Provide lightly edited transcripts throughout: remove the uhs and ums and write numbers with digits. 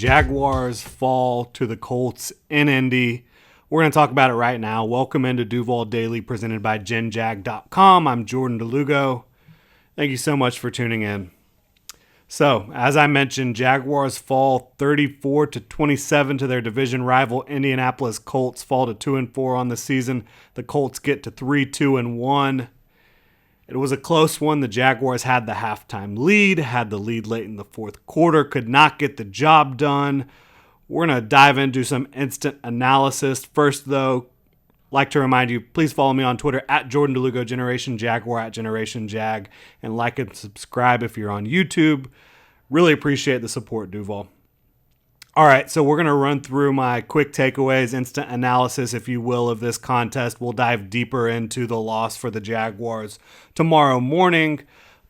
Jaguars fall to the Colts in Indy. We're going to talk about it right now. Welcome into Duval Daily, presented by GenJag.com. I'm Jordan Lugo. Thank you so much for tuning in. So, as I mentioned, Jaguars fall 34-27 to their division rival Indianapolis Colts. Fall to 2-4 on the season. The Colts get to 3-2-1. It was a close one. The Jaguars had the halftime lead, had the lead late in the fourth quarter, could not get the job done. We're going to dive into some instant analysis. First, though, like to remind you, please follow me on Twitter at Jordan DeLugo, Generation Jaguar at Generation Jag, and like and subscribe if you're on YouTube. Really appreciate the support, Duval. All right, so we're going to run through my quick takeaways, instant analysis, if you will, of this contest. We'll dive deeper into the loss for the Jaguars tomorrow morning,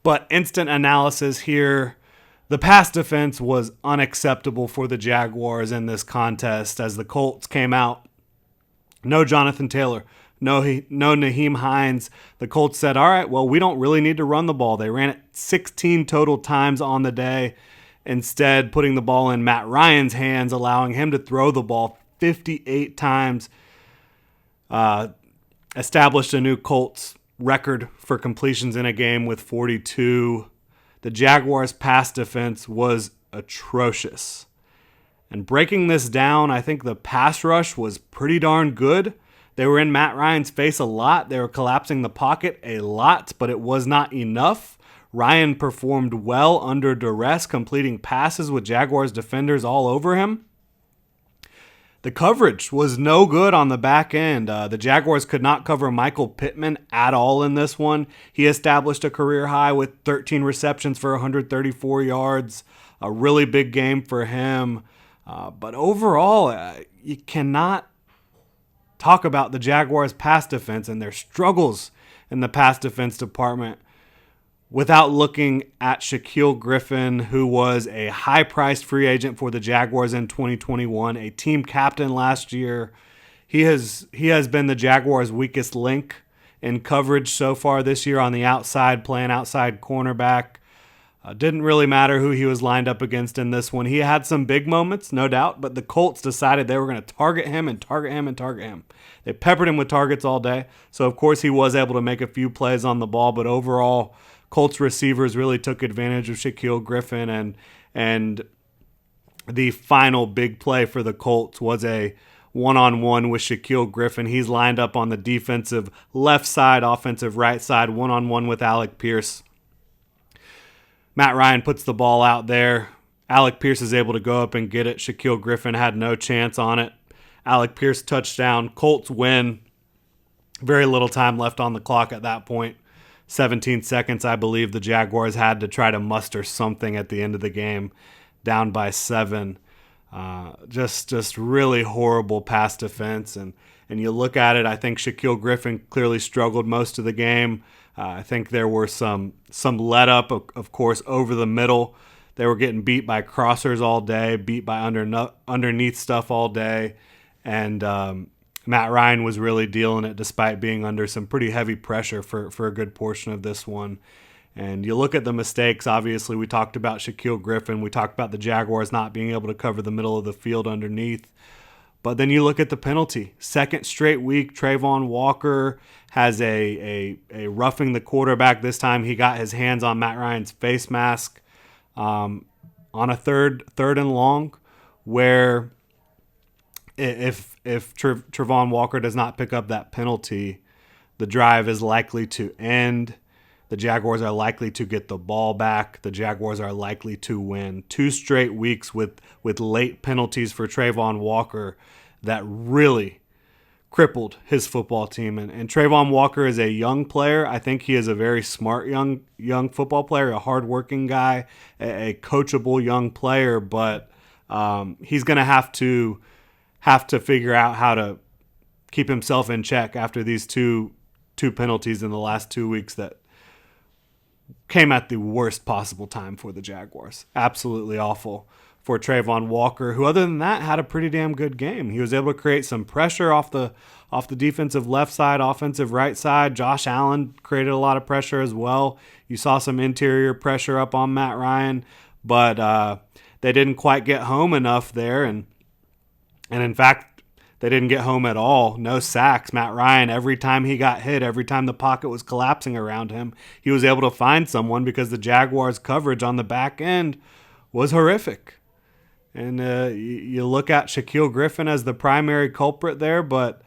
but instant analysis here. The pass defense was unacceptable for the Jaguars in this contest as the Colts came out. No Jonathan Taylor, no Nyheim Hines. The Colts said, all right, well, we don't really need to run the ball. They ran it 16 total times on the day, instead putting the ball in Matt Ryan's hands, allowing him to throw the ball 58 times, established a new Colts record for completions in a game with 42. The Jaguars' pass defense was atrocious. And breaking this down, I think the pass rush was pretty darn good. They were in Matt Ryan's face a lot. They were collapsing the pocket a lot, but it was not enough. Ryan performed well under duress, completing passes with Jaguars defenders all over him. The coverage was no good on the back end. The Jaguars could not cover Michael Pittman at all in this one. He established a career high with 13 receptions for 134 yards. A really big game for him. But overall, you cannot talk about the Jaguars' pass defense and their struggles in the pass defense department without looking at Shaquille Griffin, who was a high-priced free agent for the Jaguars in 2021, a team captain last year. He has been the Jaguars' weakest link in coverage so far this year on the outside, playing outside cornerback. Didn't really matter who he was lined up against in this one. He had some big moments, no doubt, but the Colts decided they were going to target him and target him and target him. They peppered him with targets all day, so of course he was able to make a few plays on the ball, but overall, Colts receivers really took advantage of Shaquille Griffin, and the final big play for the Colts was a one-on-one with Shaquille Griffin. He's lined up on the defensive left side, offensive right side, one-on-one with Alec Pierce. Matt Ryan puts the ball out there. Alec Pierce is able to go up and get it. Shaquille Griffin had no chance on it. Alec Pierce touchdown. Colts win. Very little time left on the clock at that point. 17 seconds, I believe the Jaguars had to try to muster something at the end of the game, down by 7. Just really horrible pass defense. And you look at it, I think Shaquille Griffin clearly struggled most of the game. I think there were some let up, of course, over the middle. They were getting beat by crossers all day, beat by underneath stuff all day. And Matt Ryan was really dealing it despite being under some pretty heavy pressure for a good portion of this one. And you look at the mistakes, obviously we talked about Shaquille Griffin. We talked about the Jaguars not being able to cover the middle of the field underneath. But then you look at the penalty. Second straight week, Trayvon Walker has a roughing the quarterback. This time he got his hands on Matt Ryan's face mask on a third and long, where if Trayvon Walker does not pick up that penalty, the drive is likely to end. The Jaguars are likely to get the ball back. The Jaguars are likely to win. 2 straight weeks with late penalties for Trayvon Walker that really crippled his football team. And Trayvon Walker is a young player. I think he is a very smart young football player, a hardworking guy, a coachable young player. But he's going to have to figure out how to keep himself in check after these two penalties in the last 2 weeks that came at the worst possible time for the Jaguars. Absolutely awful for Trayvon Walker, who other than that had a pretty damn good game. He was able to create some pressure off the defensive left side, offensive right side. Josh Allen created a lot of pressure as well. You saw some interior pressure up on Matt Ryan, but they didn't quite get home enough there, and in fact, they didn't get home at all. No sacks. Matt Ryan, every time he got hit, every time the pocket was collapsing around him, he was able to find someone because the Jaguars' coverage on the back end was horrific. And you look at Shaquille Griffin as the primary culprit there, but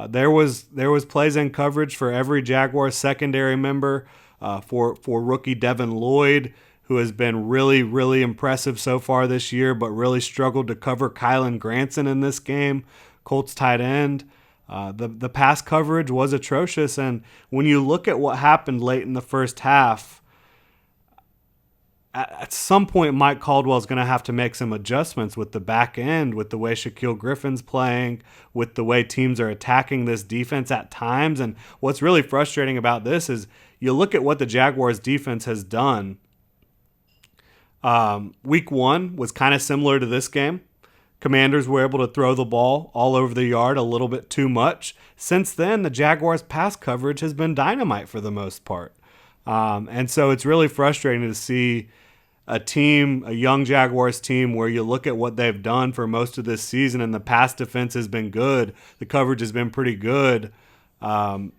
there was plays in coverage for every Jaguars secondary member. For rookie Devin Lloyd, who has been really, really impressive so far this year, but really struggled to cover Kylan Granson in this game, Colts tight end. The pass coverage was atrocious, and when you look at what happened late in the first half, at some point Mike Caldwell's going to have to make some adjustments with the back end, with the way Shaquille Griffin's playing, with the way teams are attacking this defense at times. And what's really frustrating about this is you look at what the Jaguars defense has done. Week 1 was kind of similar to this game. Commanders were able to throw the ball all over the yard a little bit too much. Since then, the Jaguars' pass coverage has been dynamite for the most part. And so it's really frustrating to see a young Jaguars team, where you look at what they've done for most of this season, and the pass defense has been good. The coverage has been pretty good. And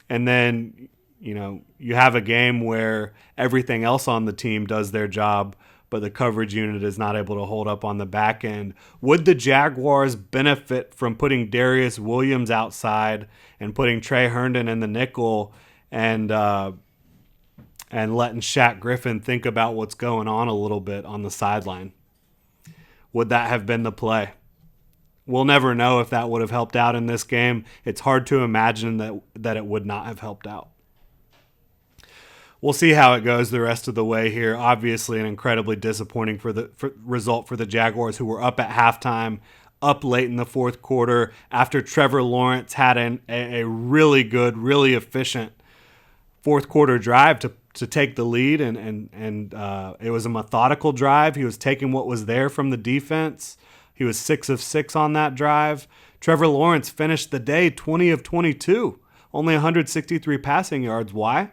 then, you have a game where everything else on the team does their job, but the coverage unit is not able to hold up on the back end. Would the Jaguars benefit from putting Darius Williams outside and putting Trey Herndon in the nickel and letting Shaq Griffin think about what's going on a little bit on the sideline? Would that have been the play? We'll never know if that would have helped out in this game. It's hard to imagine that it would not have helped out. We'll see how it goes the rest of the way here. Obviously, an incredibly disappointing result for the Jaguars, who were up at halftime, up late in the fourth quarter, after Trevor Lawrence had a really good, really efficient fourth quarter drive to take the lead, and it was a methodical drive. He was taking what was there from the defense. He was 6 of 6 on that drive. Trevor Lawrence finished the day 20 of 22, only 163 passing yards. Why?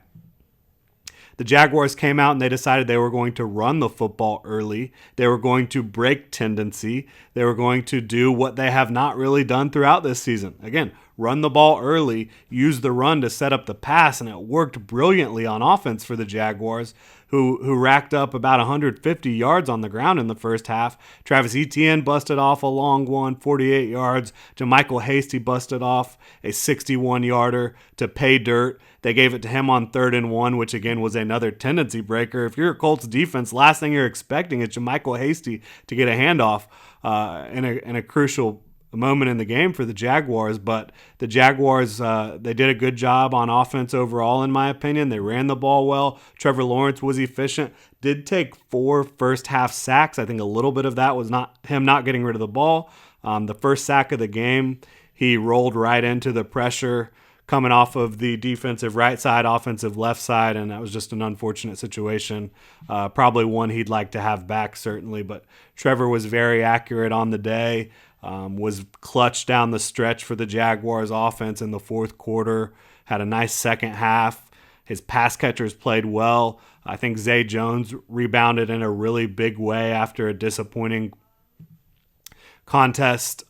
The Jaguars came out and they decided they were going to run the football early. They were going to break tendency. They were going to do what they have not really done throughout this season. Again, run the ball early, use the run to set up the pass, and it worked brilliantly on offense for the Jaguars, who racked up about 150 yards on the ground in the first half. Travis Etienne busted off a long one, 48 yards. JaMycal Hasty busted off a 61-yarder to pay dirt. They gave it to him on 3rd and 1, which again was another tendency breaker. If you're a Colts defense, last thing you're expecting is JaMycal Hasty to get a handoff in a crucial moment in the game for the Jaguars. But the Jaguars, they did a good job on offense overall, in my opinion. They ran the ball well. Trevor Lawrence was efficient. Did take 4 first half sacks. I think a little bit of that was not him not getting rid of the ball. The first sack of the game, he rolled right into the pressure coming off of the defensive right side, offensive left side, and that was just an unfortunate situation. Probably one he'd like to have back, certainly, but Trevor was very accurate on the day, was clutch down the stretch for the Jaguars offense in the fourth quarter, had a nice second half. His pass catchers played well. I think Zay Jones rebounded in a really big way after a disappointing contest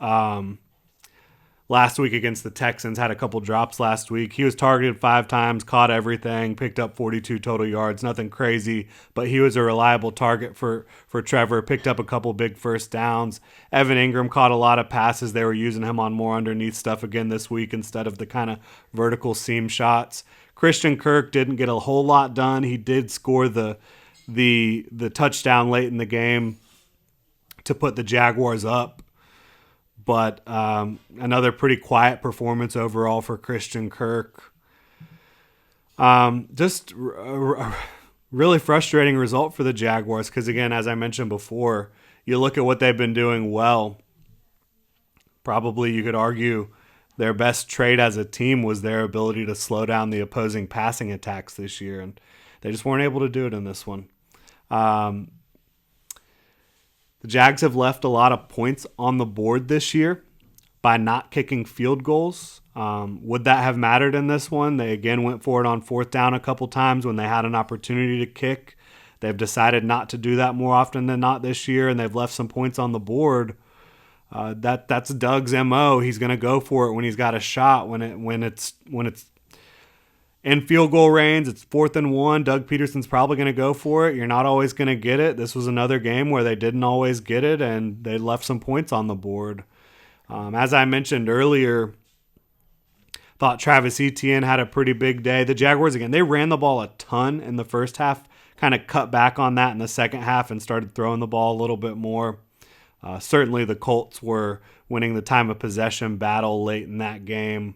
last week against the Texans. Had a couple drops last week. He was targeted 5 times, caught everything, picked up 42 total yards. Nothing crazy, but he was a reliable target for Trevor. Picked up a couple big first downs. Evan Ingram caught a lot of passes. They were using him on more underneath stuff again this week instead of the kind of vertical seam shots. Christian Kirk didn't get a whole lot done. He did score the touchdown late in the game to put the Jaguars up. But another pretty quiet performance overall for Christian Kirk. Just a really frustrating result for the Jaguars because, again, as I mentioned before, you look at what they've been doing well. Probably you could argue their best trait as a team was their ability to slow down the opposing passing attacks this year, and they just weren't able to do it in this one. The Jags have left a lot of points on the board this year by not kicking field goals. Would that have mattered in this one? They again went for it on 4th down a couple times when they had an opportunity to kick. they've decided not to do that more often than not this year, and they've left some points on the board. That's Doug's MO. He's going to go for it when he's got a shot. When it's in field goal range, it's 4th and 1. Doug Peterson's probably going to go for it. You're not always going to get it. This was another game where they didn't always get it, and they left some points on the board. As I mentioned earlier, thought Travis Etienne had a pretty big day. The Jaguars, again, they ran the ball a ton in the first half, kind of cut back on that in the second half and started throwing the ball a little bit more. Certainly the Colts were winning the time of possession battle late in that game.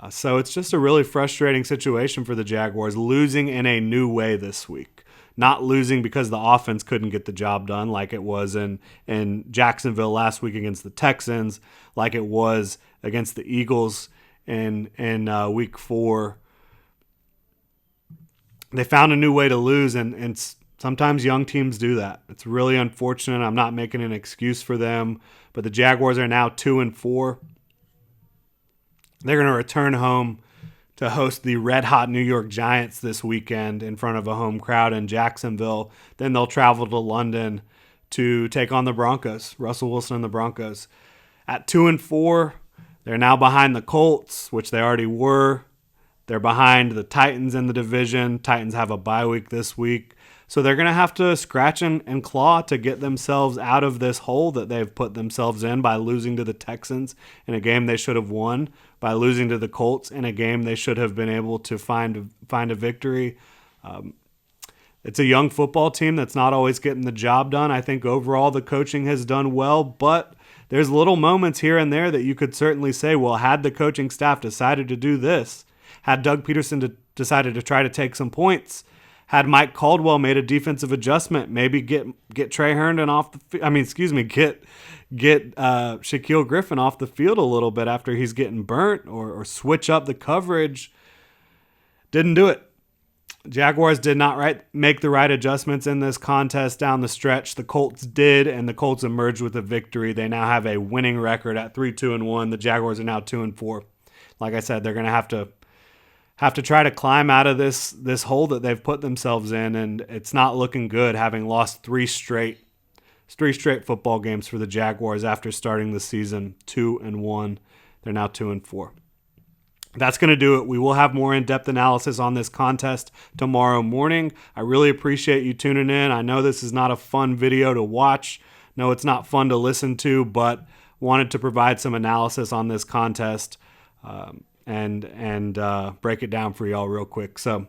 So it's just a really frustrating situation for the Jaguars, losing in a new way this week. Not losing because the offense couldn't get the job done like it was in Jacksonville last week against the Texans, like it was against the Eagles in week 4. They found a new way to lose, and sometimes young teams do that. It's really unfortunate. I'm not making an excuse for them, but the Jaguars are now 2-4. They're going to return home to host the red-hot New York Giants this weekend in front of a home crowd in Jacksonville. Then they'll travel to London to take on the Broncos, Russell Wilson and the Broncos. At 2-4, they're now behind the Colts, which they already were. They're behind the Titans in the division. Titans have a bye week this week. So they're going to have to scratch and claw to get themselves out of this hole that they've put themselves in by losing to the Texans in a game they should have won, by losing to the Colts in a game they should have been able to find a victory. It's a young football team that's not always getting the job done. I think overall the coaching has done well, but there's little moments here and there that you could certainly say, well, had the coaching staff decided to do this, had Doug Peterson decided to try to take some points, had Mike Caldwell made a defensive adjustment, maybe get Trey Herndon off get Shaquille Griffin off the field a little bit after he's getting burnt, or switch up the coverage. Didn't do it. Jaguars did not make the right adjustments in this contest down the stretch. The Colts did, and the Colts emerged with a victory. They now have a winning record at 3-2-1. The Jaguars are now 2-4. Like I said, they're going to have to try to climb out of this hole that they've put themselves in, and it's not looking good, having lost three straight football games for the Jaguars after starting the season 2-1. They're now 2-4. That's going to do it. We will have more in-depth analysis on this contest tomorrow morning. I really appreciate you tuning in. I know this is not a fun video to watch. No, it's not fun to listen to, but wanted to provide some analysis on this contest and break it down for y'all real quick. So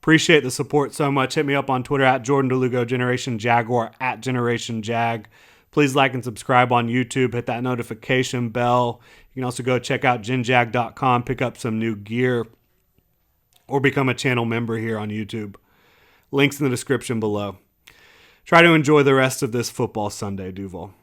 appreciate the support so much. Hit me up on Twitter at Jordan DeLugo, Generation Jaguar, at Generation Jag. Please like and subscribe on YouTube. Hit that notification bell. You can also go check out genjag.com, pick up some new gear, or become a channel member here on YouTube. Links in the description below. Try to enjoy the rest of this football Sunday, Duval.